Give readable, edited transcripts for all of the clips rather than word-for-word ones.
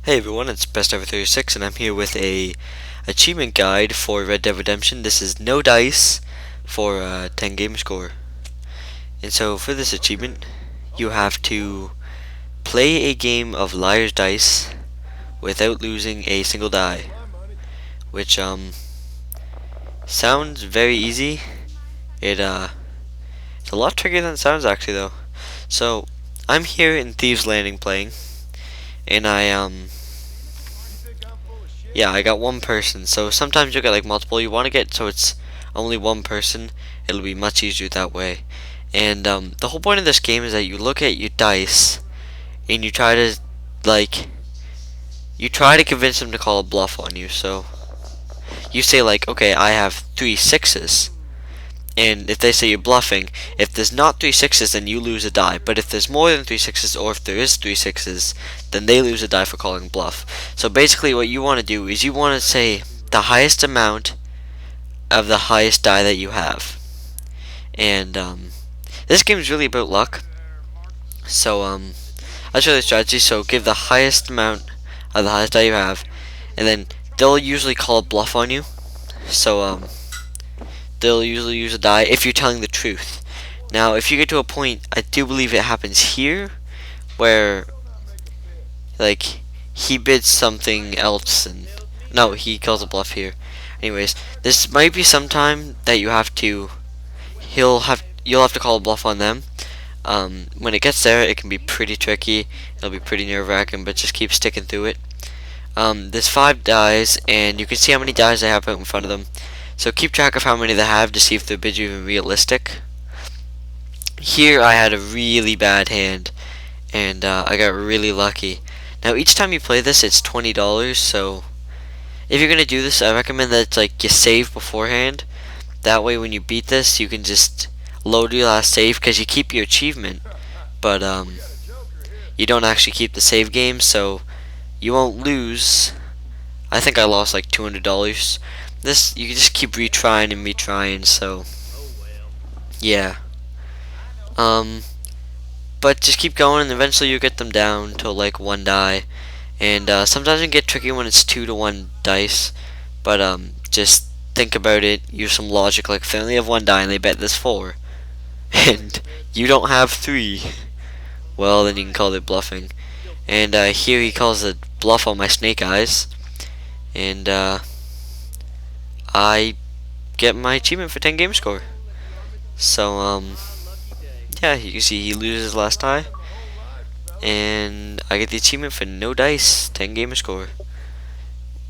Hey everyone, it's BestEver36 and I'm here with a achievement guide for Red Dead Redemption. This is no dice for 10 game score. And so for this achievement, you have to play a game of Liar's Dice without losing a single die, which sounds very easy. It's a lot trickier than it sounds actually though. So I'm here in Thieves Landing playing, and I got one person. So sometimes you'll get like multiple. You want to get so it's only one person. It'll be much easier that way. And the whole point of this game is that you look at your dice and like you try to convince them to call a bluff on you. So you say like, okay, I have 3 6s. And if they say you're bluffing, if there's not 3 6s, then you lose a die. But if there's more than 3 6s, or if there is 3 6s, then they lose a die for calling bluff. So basically, what you want to do is you want to say the highest amount of the highest die that you have. And this game is really about luck. So that's really the strategy. So give the highest amount of the highest die you have, and then they'll usually call a bluff on you. So they'll usually use a die if you're telling the truth. Now, if you get to a point, I do believe it happens here, where like he bids something else, and no, he calls a bluff here. Anyways, this might be some time that you'll have to call a bluff on them. When it gets there, it can be pretty tricky. It'll be pretty nerve-wracking, but just keep sticking through it. There's 5 dies, and you can see how many dies they have out in front of them. So keep track of how many they have to see if their bids are even realistic. Here I had a really bad hand, and I got really lucky. Now each time you play this, it's $20. So if you're gonna do this, I recommend that it's like you save beforehand. That way, when you beat this, you can just load your last save because you keep your achievement, but you don't actually keep the save game, so you won't lose. I think I lost like $200. This you can just keep retrying and retrying. So yeah, but just keep going, and eventually you get them down to like 1 die. And sometimes it can get tricky when it's 2-to-1 dice, but just think about it. Use some logic. Like if they only have 1 die and they bet this 4, and you don't have 3, well then you can call it bluffing. And here he calls a bluff on my snake eyes, and I get my achievement for 10 game score. So yeah, you can see he loses last die, and I get the achievement for no dice, 10 game score.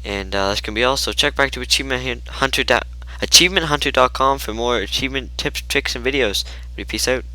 And that's gonna be all. So check back to achievementhunter.com for more achievement tips, tricks, and videos. Peace out.